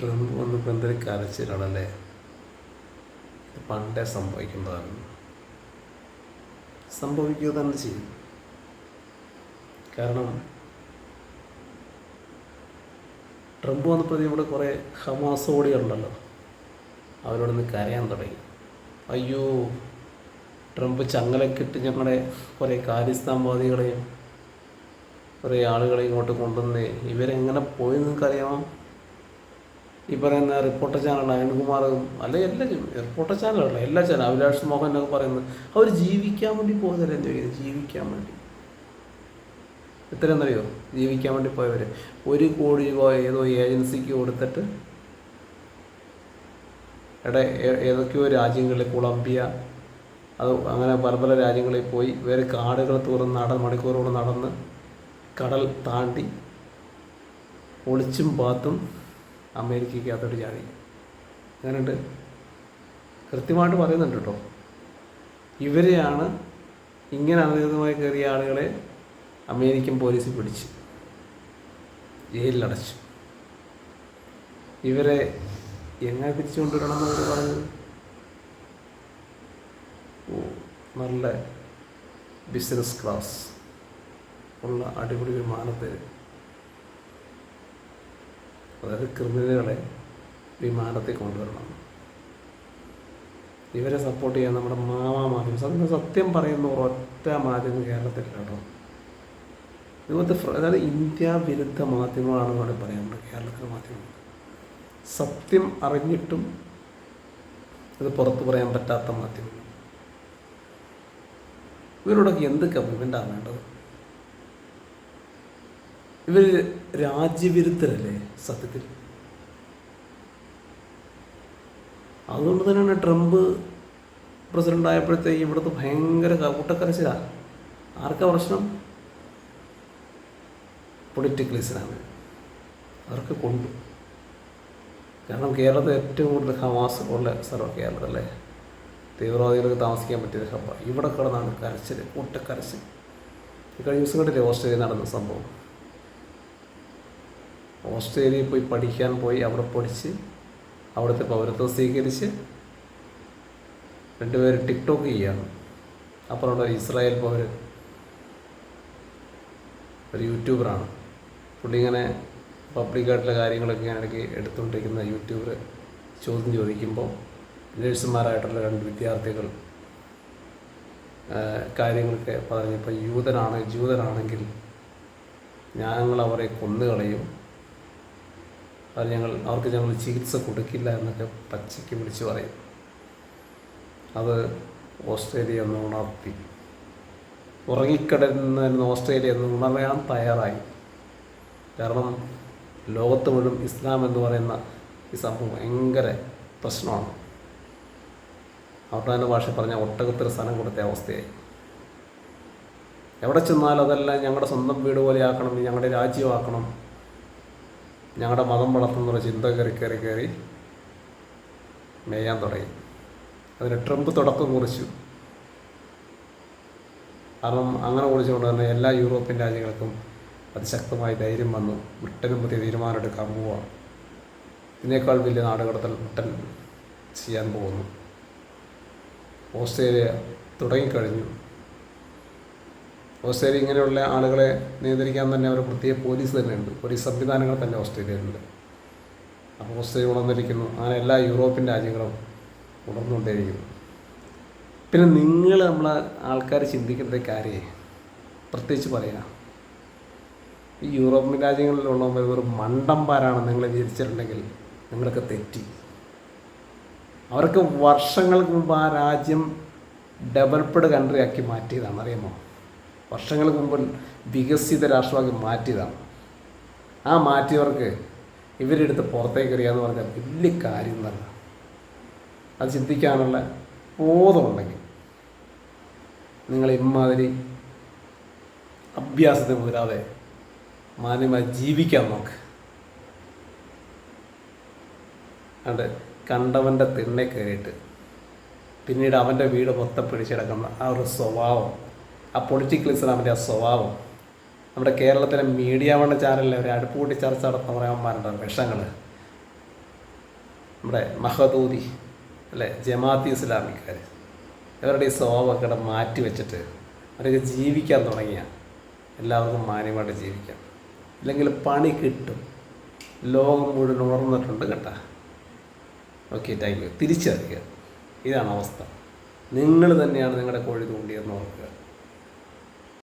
Trump വന്നപ്പോൾ എന്തൊരു കരച്ചിലാണല്ലേ. പണ്ടേ സംഭവിക്കുന്നതാണ്, സംഭവിക്കുക തന്നെ ചെയ്യും. കാരണം ട്രംപ് വന്നപ്പോൾ ഇവിടെ കുറേ ഹമാസോടികളുണ്ടല്ലോ, അവരോടൊന്ന് കരയാൻ തുടങ്ങി. അയ്യോ, ട്രംപ് ചങ്ങലക്കിട്ട് ഞങ്ങളുടെ കുറേ ഖാലിസ്ഥാൻവാദികളെയും കുറേ ആളുകളെ ഇങ്ങോട്ട് കൊണ്ടുവന്നേ, ഇവരെങ്ങനെ പോയി നിങ്ങൾക്കറിയാമോ? ഈ പറയുന്ന റിപ്പോർട്ടർ ചാനൽ അയൻകുമാറും അല്ലെ എല്ലാ റിപ്പോർട്ടർ ചാനലുകളല്ല, എല്ലാ ചാനൽ അഭിലാഷ് മോഹൻ എന്നൊക്കെ പറയുന്നത് അവർ ജീവിക്കാൻ വേണ്ടി പോകുന്നവരെ എന്ത് ചെയ്യുന്നത്? ജീവിക്കാൻ വേണ്ടി എത്രയെന്നറിയോ? ജീവിക്കാൻ വേണ്ടി പോയവർ 1 കോടി രൂപ ഏതോ ഏജൻസിക്ക് കൊടുത്തിട്ട് ഏതൊക്കെയോ രാജ്യങ്ങളിൽ, കൊളംബിയ, അത് അങ്ങനെ പല പല രാജ്യങ്ങളിൽ പോയി വേറെ കാടുകൾ തുറന്ന് മണിക്കൂറുകൾ നടന്ന് കടൽ താണ്ടി ഒളിച്ചും പാത്തും അമേരിക്കയ്ക്കകത്തോട്ട് ചാടി. അങ്ങനെയുണ്ട്, കൃത്യമായിട്ട് പറയുന്നുണ്ട് കേട്ടോ. ഇവരെയാണ് ഇങ്ങനെ അനധികൃതമായി കയറിയ ആളുകളെ അമേരിക്കൻ പോലീസ് പിടിച്ച് ജയിലിലടച്ചു. ഇവരെ എങ്ങനെ തിരിച്ചു കൊണ്ടുവരണമെന്ന് അവർ പറഞ്ഞത്? നല്ല ബിസിനസ് ക്ലാസ് ഉള്ള അടിപൊളി വിമാനത്തിൽ, അതായത് ക്രിമിനലുകളെ വിമാനത്തിൽ കൊണ്ടുവരണം. ഇവരെ സപ്പോർട്ട് ചെയ്യാൻ നമ്മുടെ മാധ്യമം, സത്യം പറയുന്ന ഒരൊറ്റ മാധ്യമം കേരളത്തിലില്ല കേട്ടോ. ഇതുപോലത്തെ അതായത് ഇന്ത്യ വിരുദ്ധ മാധ്യമങ്ങളാണെന്ന് വേണമെങ്കിൽ പറയാനുണ്ട് കേരളത്തിലെ മാധ്യമങ്ങൾ. സത്യം അറിഞ്ഞിട്ടും ഇത് പുറത്തു പറയാൻ പറ്റാത്ത മാധ്യമങ്ങൾ. ഇവരോടൊക്കെ എന്ത് കമ്മിറ്റ്മെൻ്റാണ് വേണ്ടത്? ഇവർ രാജ്യവിരുദ്ധരല്ലേ സത്യത്തിൽ? അതുകൊണ്ട് തന്നെയാണ് ട്രംപ് പ്രസിഡന്റ് ആയപ്പോഴത്തേക്ക് ഇവിടുത്തെ ഭയങ്കര കൂട്ടക്കരച്ചിലാണ്. ആർക്കാ പ്രശ്നം? പൊളിറ്റിക്കൽസിനാണ്. അവർക്ക് കൊണ്ടു. കാരണം കേരളത്തിൽ ഏറ്റവും കൂടുതൽ ഹമാസ് ഉള്ള സ്ഥലമാണ് കേരളത്തിലെ തീവ്രവാദികൾക്ക് താമസിക്കാൻ പറ്റിയ ഹബ്ബ. ഇവിടെ കിടന്നാണ് കരച്ചിൽ, കൂട്ടക്കരച്ചിൽ. കഴിഞ്ഞ ദിവസം കണ്ടില്ലേ ഓസ്ട്രേലിയ നടന്ന സംഭവം? ഓസ്ട്രേലിയയിൽ പോയി പഠിക്കാൻ പോയി, അവിടെ പഠിച്ച് അവിടുത്തെ പൗരത്വം സ്വീകരിച്ച് 2 പേര് ടിക്ടോക്ക് ചെയ്യാണ്. അപ്പുറം ഇസ്രായേൽ പൗരൻ, ഒരു യൂട്യൂബറാണ് പുള്ളി. ഇങ്ങനെ പബ്ലിക്കായിട്ടുള്ള കാര്യങ്ങളൊക്കെ ഞാൻ ഇടയ്ക്ക് എടുത്തുകൊണ്ടിരിക്കുന്ന യൂട്യൂബർ ചോദ്യം ചോദിക്കുമ്പോൾ നേഴ്സുമാരായിട്ടുള്ള 2 വിദ്യാർത്ഥികൾ കാര്യങ്ങളൊക്കെ പറഞ്ഞപ്പോൾ ജൂതനാണെങ്കിൽ ഞങ്ങൾ അവരെ കൊന്നുകളയും, അവർക്ക് ഞങ്ങൾ ചികിത്സ കൊടുക്കില്ല എന്നൊക്കെ പച്ചയ്ക്ക് വിളിച്ച് പറയും. അത് ഓസ്ട്രേലിയ ഒന്ന് ഉണർത്തി. ഉറങ്ങിക്കിടന്ന് ഓസ്ട്രേലിയ ഒന്ന് ഉണരാൻ തയ്യാറായി. കാരണം ലോകത്ത് മുഴുവൻ ഇസ്ലാം എന്ന് പറയുന്ന ഈ സംഭവം ഭയങ്കര പ്രശ്നമാണ്. അവരുടെ ഭാഷ പറഞ്ഞാൽ ഒട്ടകത്തിന് സ്ഥലം കൊടുത്ത അവസ്ഥയായി. എവിടെ ചെന്നാലും അതെല്ലാം ഞങ്ങളുടെ സ്വന്തം വീട് പോലെ ആക്കണം, ഞങ്ങളുടെ രാജ്യമാക്കണം, ഞങ്ങളുടെ മതം വളർത്തുന്ന ചിന്ത കയറി മേയാൻ തുടങ്ങി. അതിന് ട്രംപ് തുടക്കം കുറിച്ചു. കാരണം അങ്ങനെ കുറിച്ചുകൊണ്ട് തന്നെ എല്ലാ യൂറോപ്യൻ രാജ്യങ്ങൾക്കും അതിശക്തമായി ധൈര്യം വന്നു. ബ്രിട്ടനും പുതിയ തീരുമാനം എടുക്കാൻ പോവുകയാണ്. ഇതിനേക്കാൾ വലിയ നാടുകടത്തൽ ബ്രിട്ടൻ ചെയ്യാൻ പോകുന്നു. ഓസ്ട്രേലിയ തുടങ്ങിക്കഴിഞ്ഞു. ഓസ്ട്രേലിയ ഇങ്ങനെയുള്ള ആളുകളെ നിയന്ത്രിക്കാൻ തന്നെ അവർ പ്രത്യേക പോലീസ് തന്നെയുണ്ട്, പോലീസ് സംവിധാനങ്ങൾ തന്നെ ഓസ്ട്രേലിയയിലുണ്ട്. അപ്പോൾ ഓസ്ട്രേലിയ ഉണർന്നിരിക്കുന്നു. അങ്ങനെ എല്ലാ യൂറോപ്യൻ രാജ്യങ്ങളും ഉണർന്നുകൊണ്ടേയിരിക്കുന്നു. പിന്നെ നമ്മളെ ആൾക്കാർ ചിന്തിക്കേണ്ട കാര്യം പ്രത്യേകിച്ച് പറയാം, ഈ യൂറോപ്യൻ രാജ്യങ്ങളിലുള്ളവർ ഒരു മണ്ടന്മാരാണെന്ന് നിങ്ങൾ വിചാരിച്ചിട്ടുണ്ടെങ്കിൽ നിങ്ങളൊക്കെ തെറ്റി. അവർക്ക് വർഷങ്ങൾക്ക് മുമ്പ് ആ രാജ്യം ഡെവലപ്ഡ് കൺട്രി ആക്കി മാറ്റിയതാണ്, അറിയാമോ? വർഷങ്ങൾക്ക് മുമ്പ് വികസിത രാഷ്ട്രമാക്കി മാറ്റിയതാണ്. ആ മാറ്റിയവർക്ക് ഇവരെടുത്ത് പുറത്തേക്ക് എറിയാന്ന് പറഞ്ഞാൽ വലിയ കാര്യം എന്നല്ല. അത് ചിന്തിക്കാനുള്ള ബോധമുണ്ടെങ്കിൽ നിങ്ങൾ ഇമ്മാതിരി അഭ്യാസത്തിന് മുതലാതെ മാന്യമായി ജീവിക്കാൻ നോക്ക്. അത് കണ്ടവൻ്റെ തിണ്ണെ കയറിയിട്ട് പിന്നീട് അവൻ്റെ വീട് മൊത്തം പിടിച്ചെടുക്കുന്ന ആ ഒരു സ്വഭാവം, ആ പൊളിറ്റിക്കൽ അവൻ്റെ ആ സ്വഭാവം നമ്മുടെ കേരളത്തിലെ മീഡിയ വണ്ണ ചാനലിലെ ഒരു അടുപ്പുകൂട്ടി ചർച്ച നടത്തുന്ന പറയാന്മാരുണ്ട്. വിഷങ്ങൾ നമ്മുടെ മഹദൂദി അല്ലേ, ജമാഅത്ത് ഇസ്ലാമിക്കാർ, ഇവരുടെ ഈ സ്വഭാവമൊക്കെ മാറ്റി വെച്ചിട്ട് അവരൊക്കെ ജീവിക്കാൻ തുടങ്ങിയ എല്ലാവർക്കും മാന്യമായിട്ട് ജീവിക്കാം. ഇല്ലെങ്കിൽ പണി കിട്ടും. ലോകം മുഴുവൻ ഉണർന്നിട്ടുണ്ട് കേട്ടാ. Okay, thank you. തിരിച്ചറിയുക, ഇതാണ് അവസ്ഥ. നിങ്ങൾ തന്നെയാണ് നിങ്ങളുടെ കോഴി തൂണ്ടിയെന്ന് ഓർക്കുക.